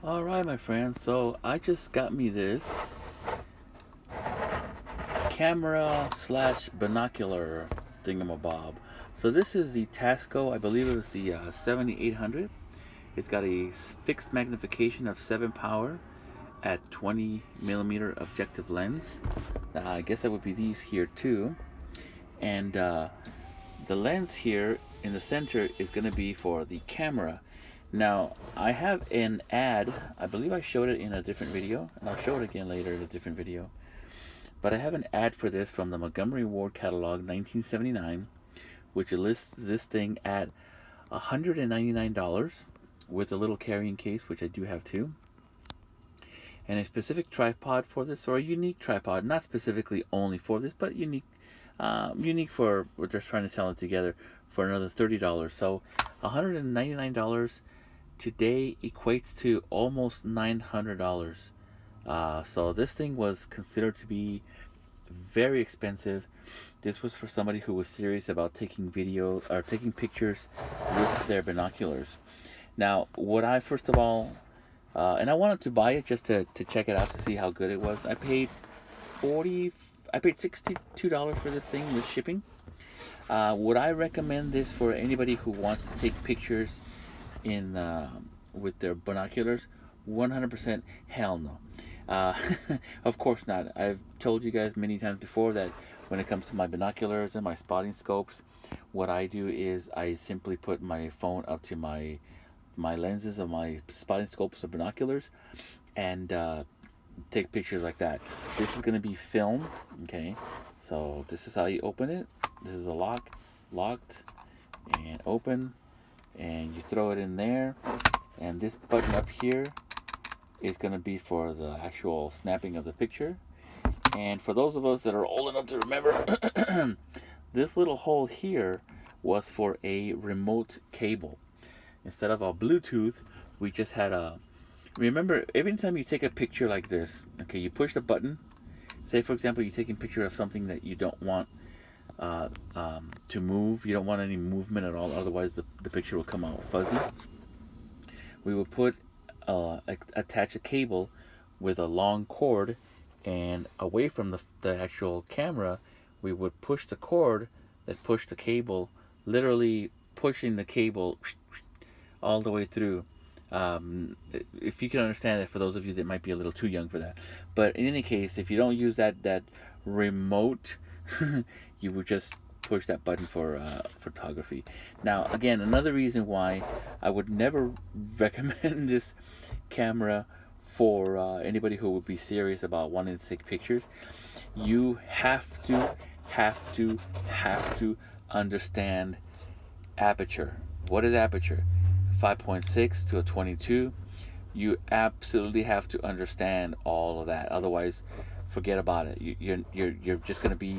All right, my friends. So I just got me this camera slash binocular thingamabob. So this is the Tasco. I believe it was the 7800. It's got a fixed magnification of 7 power at 20 millimeter objective lens. I guess that would be these here too. And the lens here in the center is going to be for the camera. Now, I have an ad. I believe I showed it in a different video, and I'll show it again later in a different video. But I have an ad for this from the Montgomery Ward catalog 1979, which lists this thing at $199 with a little carrying case, which I do have too, and a specific tripod for this, or a unique tripod, not specifically only for this, but unique for what they're trying to sell it together for another $30. So $199 today equates to almost $900. So this thing was considered to be very expensive. This was for somebody who was serious about taking video or taking pictures with their binoculars. Now, what I first of all, and I wanted to buy it just to check it out to see how good it was. I paid $62 for this thing with shipping. Would I recommend this for anybody who wants to take pictures in with their binoculars? 100% hell no. Of course not. I've told you guys many times before that when it comes to my binoculars and my spotting scopes, what I do is I simply put my phone up to my lenses of my spotting scopes or binoculars and take pictures like that. This is going to be film, okay? So this is how you open it. This is a locked, and open, and you throw it in there, and this button up here is going to be for the actual snapping of the picture. And for those of us that are old enough to remember, this little hole here was for a remote cable. Instead of a Bluetooth, we just had a... Remember, every time you take a picture like this, okay, you push the button. Say, for example, you're taking a picture of something that you don't want to move. You don't want any movement at all, otherwise the picture will come out fuzzy. We would attach a cable with a long cord, and away from the actual camera, we would push the cord that pushed the cable, literally pushing the cable all the way through. If you can understand that, for those of you that might be a little too young for that. But in any case, if you don't use that remote, you would just push that button for photography. Now, again, another reason why I would never recommend this camera for anybody who would be serious about wanting to take pictures. You have to understand aperture. What is aperture? 5.6 to a 22. You absolutely have to understand all of that. Otherwise, forget about it. You're just going to be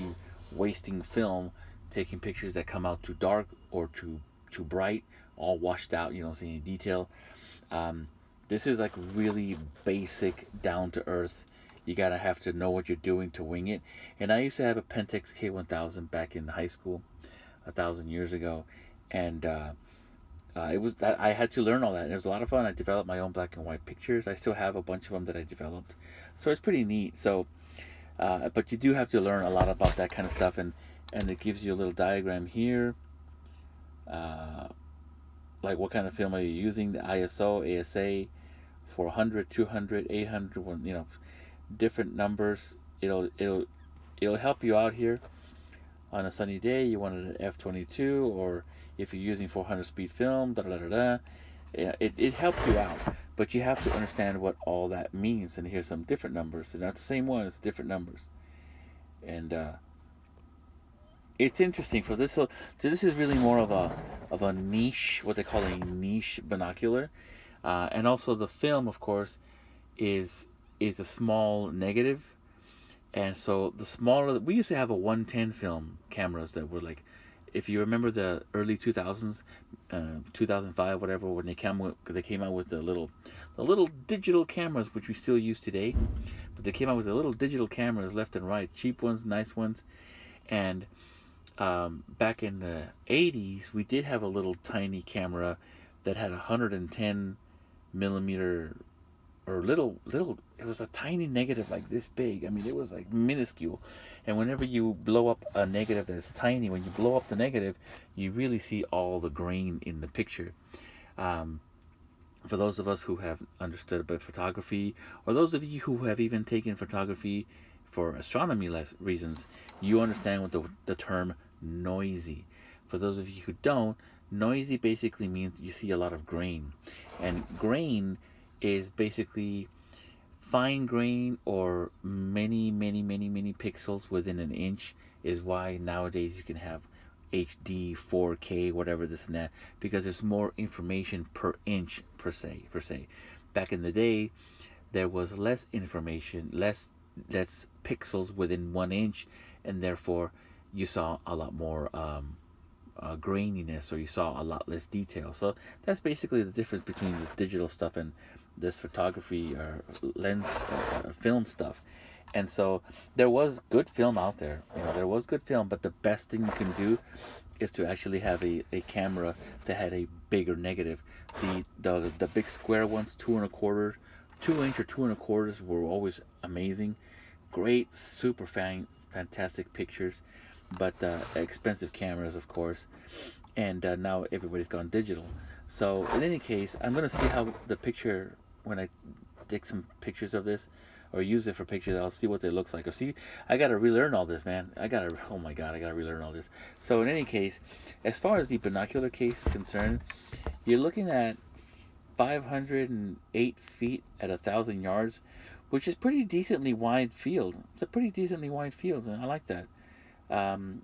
wasting film taking pictures that come out too dark or too bright, all washed out. You don't see any detail. This is like really basic, down to earth. You gotta have to know what you're doing to wing it. And I used to have a Pentax K1000 back in high school, 1,000 years ago, and I had to learn all that. It was a lot of fun. I developed my own black and white pictures. I still have a bunch of them that I developed, so it's pretty neat. So, but you do have to learn a lot about that kind of stuff, and it gives you a little diagram here, like what kind of film are you using, the ISO, ASA, 400, 200, 800, different numbers. It'll help you out here. On a sunny day, you want an f22, or if you're using 400 speed film, it helps you out. But you have to understand what all that means. And here's some different numbers. They're not the same one, it's different numbers. And it's interesting for this. So this is really more of a niche, what they call a niche binocular. And also the film, of course, is a small negative. And so the smaller, we used to have a 110 film cameras that were like, if you remember the early 2000s, 2005, whatever, when they came out with the little digital cameras, which we still use today. But they came out with the little digital cameras left and right, cheap ones, nice ones. And back in the 80s, we did have a little tiny camera that had 110 millimeter or little. It was a tiny negative like this big. I mean, it was like minuscule. And whenever you blow up a negative that's tiny, when you blow up the negative, you really see all the grain in the picture. Um, for those of us who have understood about photography, or those of you who have even taken photography for astronomy reasons, you understand what the term noisy. For those of you who don't, noisy basically means you see a lot of grain. And grain is basically fine grain or many pixels within an inch, is why nowadays you can have HD, 4K, whatever this and that, because there's more information per inch per se. Back in the day, there was less information, less pixels within 1 inch, and therefore you saw a lot more graininess, or you saw a lot less detail. So that's basically the difference between the digital stuff and this photography or lens film stuff. And so there was good film out there. There was good film, but the best thing you can do is to actually have a camera that had a bigger negative. The big square ones, 2.25, 2 inch or 2.25, were always amazing. Great, super fantastic pictures, but expensive cameras, of course. And now everybody's gone digital. So in any case, I'm going to see how the picture, when I take some pictures of this or use it for pictures, I'll see what they look like. I got to relearn all this, man. Oh my God, I got to relearn all this. So in any case, as far as the binocular case is concerned, you're looking at 508 feet at 1,000 yards, which is pretty decently wide field. It's a pretty decently wide field, and I like that.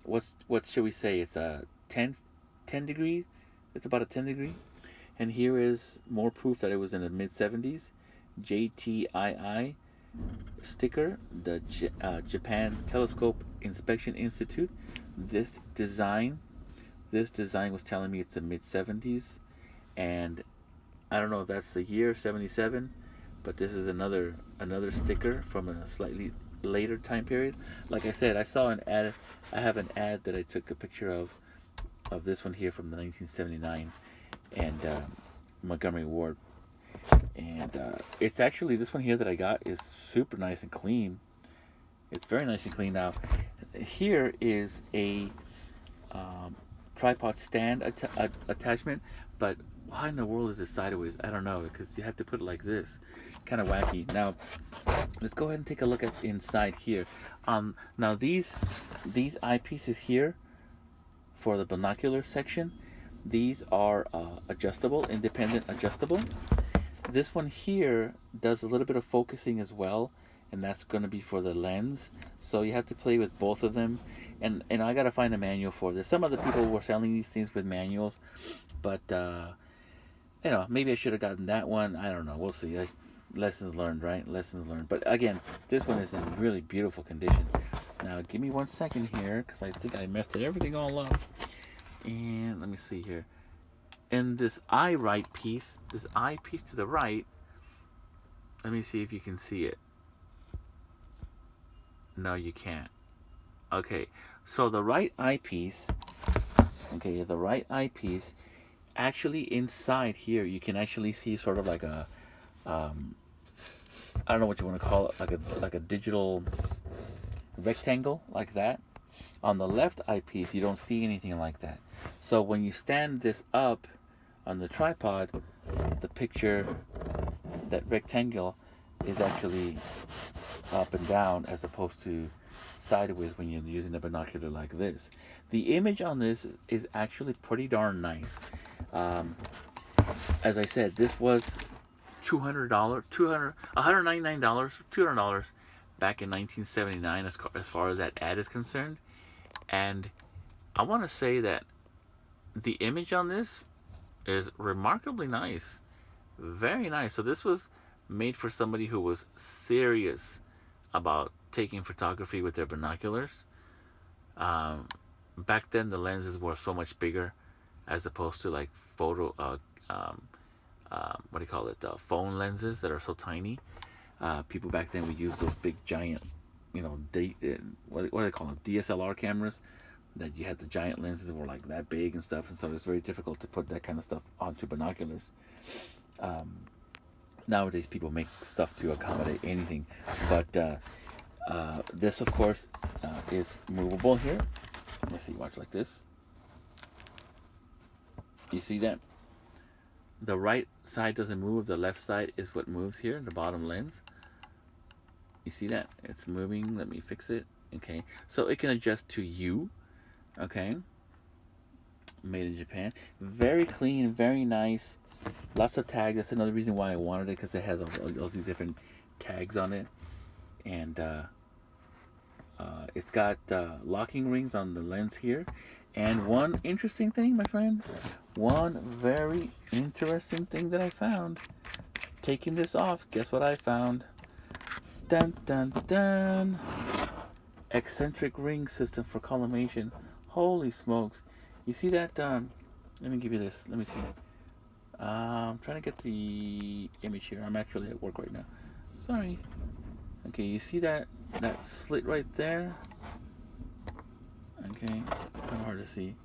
What should we say? It's a 10 degree. It's about a 10 degree. And here is more proof that it was in the mid 70s. JTII sticker, the Japan Telescope Inspection Institute. This design was telling me it's the mid 70s, and I don't know if that's the year 77, but this is another sticker from a slightly later time period. Like I said, I saw an ad. I have an ad that I took a picture of this one here from the 1979 and Montgomery Ward. And it's actually, this one here that I got is super nice and clean. It's very nice and clean. Now, here is a tripod stand attachment, but why in the world is it sideways? I don't know, because you have to put it like this. Kind of wacky. Now, let's go ahead and take a look at inside here. Now these eyepieces here for the binocular section, these are adjustable, independent adjustable. This one here does a little bit of focusing as well, and that's going to be for the lens. So you have to play with both of them, and I got to find a manual for this. Some other people were selling these things with manuals, but maybe I should have gotten that one. I don't know. We'll see. Lessons learned, right? Lessons learned. But again, this one is in really beautiful condition. Now, give me 1 second here, because I think I messed everything all up. And let me see here. And this eye piece to the right, let me see if you can see it. No, you can't. Okay, so the right eyepiece, actually inside here, you can actually see sort of like a, I don't know what you want to call it, like a digital rectangle, like that. On the left eyepiece, you don't see anything like that. So when you stand this up on the tripod, the picture, that rectangle, is actually up and down as opposed to sideways when you're using a binocular like this. The image on this is actually pretty darn nice. As I said, this was $199, $200 back in 1979 as far as that ad is concerned. And I want to say that the image on this is remarkably nice. Very nice. So this was made for somebody who was serious about taking photography with their binoculars. Back then the lenses were so much bigger as opposed to like phone lenses that are so tiny. People back then would use those big giant, what do they call them, DSLR cameras, that you had the giant lenses that were like that big and stuff, and so it's very difficult to put that kind of stuff onto binoculars. Nowadays people make stuff to accommodate anything, but this of course is movable here. Let's see, watch like this. You see that? The right side doesn't move, the left side is what moves here, the bottom lens. You see that? It's moving. Let me fix it. Okay. So it can adjust to you. Okay. Made in Japan. Very clean, very nice. Lots of tags. That's another reason why I wanted it, because it has all these different tags on it. And it's got locking rings on the lens here. And one interesting thing, my friend, one very interesting thing that I found, taking this off, guess what I found? Dun dun dun! Eccentric ring system for collimation. Holy smokes. You see that? Let me give you this. Let me see. I'm trying to get the image here. I'm actually at work right now. Sorry. Okay, you see that slit right there? Okay, kind of hard to see.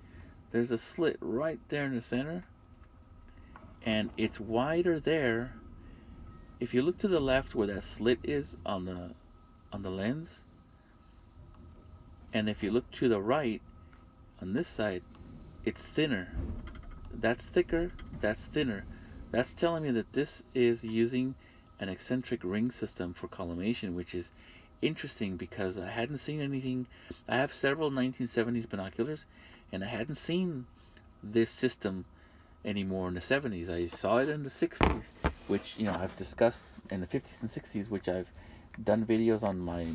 There's a slit right there in the center, and it's wider there. If you look to the left where that slit is on the lens, and if you look to the right on this side, it's thinner. That's thicker, that's thinner. That's telling me that this is using an eccentric ring system for collimation, which is interesting because I hadn't seen anything. I have several 1970s binoculars, and I hadn't seen this system anymore in the 70s. I saw it in the 60s, which, you know, I've discussed in the 50s and 60s, which I've done videos on my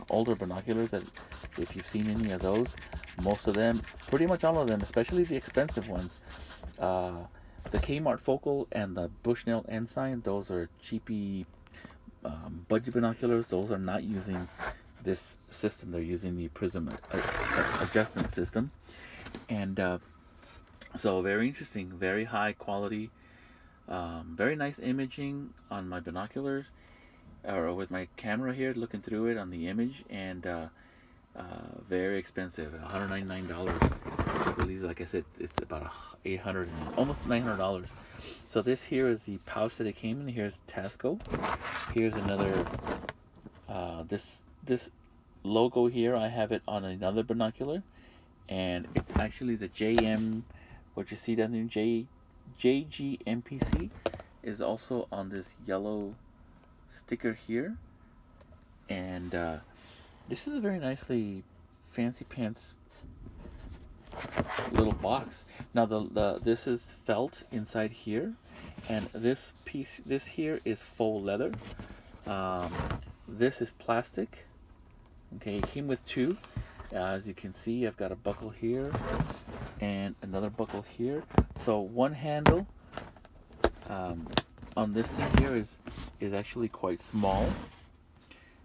older binoculars. That if you've seen any of those, most of them, pretty much all of them, especially the expensive ones, the Kmart Focal and the Bushnell Ensign, those are cheapy budget binoculars. Those are not using this system. They're using the prism adjustment system. And so very interesting, very high quality, very nice imaging on my binoculars, or with my camera here, looking through it on the image. And very expensive, $199. I believe, like I said, it's about $800, almost $900. So this here is the pouch that it came in. Here's Tasco. Here's another, this logo here, I have it on another binocular, and it's actually the JM, what you see down there, JGMPC is also on this yellow sticker here. And this is a very nicely fancy pants little box. Now this is felt inside here, and this piece, this here is faux leather. This is plastic. Okay, it came with two. As you can see, I've got a buckle here and another buckle here. So one handle on this thing here is actually quite small.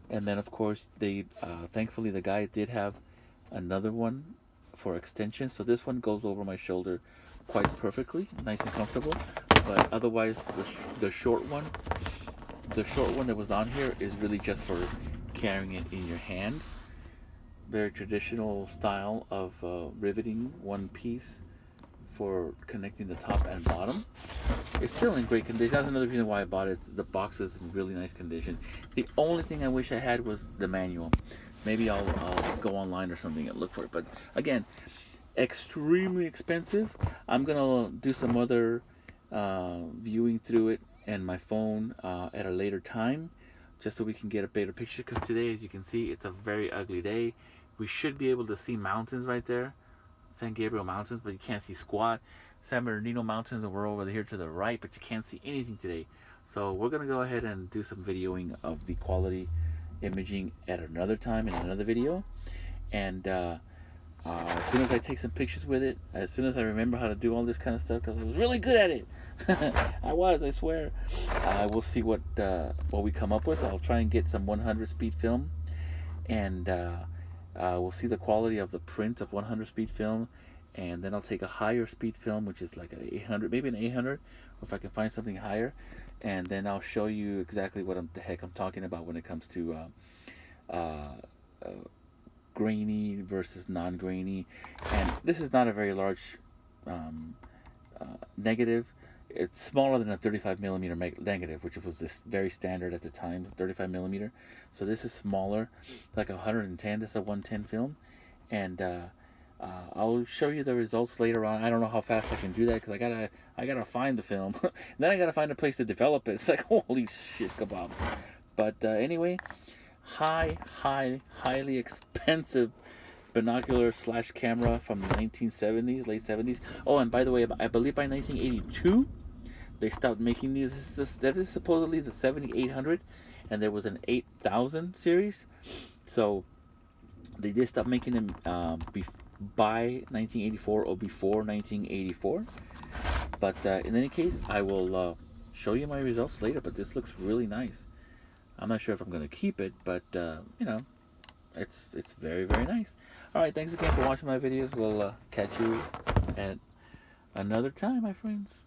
And then of course they thankfully the guy did have another one for extension, so this one goes over my shoulder quite perfectly, nice and comfortable. But otherwise the short one that was on here is really just for carrying it in your hand. Very traditional style of riveting one piece for connecting the top and bottom. It's still in great condition. That's another reason why I bought it. The box is in really nice condition. The only thing I wish I had was the manual. Maybe I'll go online or something and look for it. But again, extremely expensive. I'm gonna do some other viewing through it and my phone at a later time, just so we can get a better picture. Because today, as you can see, it's a very ugly day. We should be able to see mountains right there, San Gabriel Mountains, but you can't see squat. San Bernardino Mountains, and we're over here to the right, but you can't see anything today. So we're gonna go ahead and do some videoing of the quality imaging at another time in another video. And as soon as I take some pictures with it, as soon as I remember how to do all this kind of stuff, because I was really good at it, I swear, we'll see what we come up with. I'll try and get some 100 speed film, and we'll see the quality of the print of 100 speed film. And then I'll take a higher speed film, which is like an 800, maybe an 800, or if I can find something higher, and then I'll show you exactly what the heck I'm talking about when it comes to grainy versus non-grainy. And this is not a very large negative. It's smaller than a 35 millimeter negative, which was this very standard at the time, 35 millimeter. So this is smaller, like 110. This is a 110 film, and I'll show you the results later on. I don't know how fast I can do that because I gotta find the film, then I gotta find a place to develop it. It's like holy shit kebabs. But anyway, highly expensive binocular slash camera from the 1970s, late 70s. Oh, and by the way, I believe by 1982 they stopped making these. This is supposedly the 7800, and there was an 8000 series. So they did stop making them by 1984 or before 1984. But in any case, I will show you my results later. But this looks really nice. I'm not sure if I'm going to keep it, but you know, it's very nice. All right, thanks again for watching my videos. We'll catch you at another time, my friends.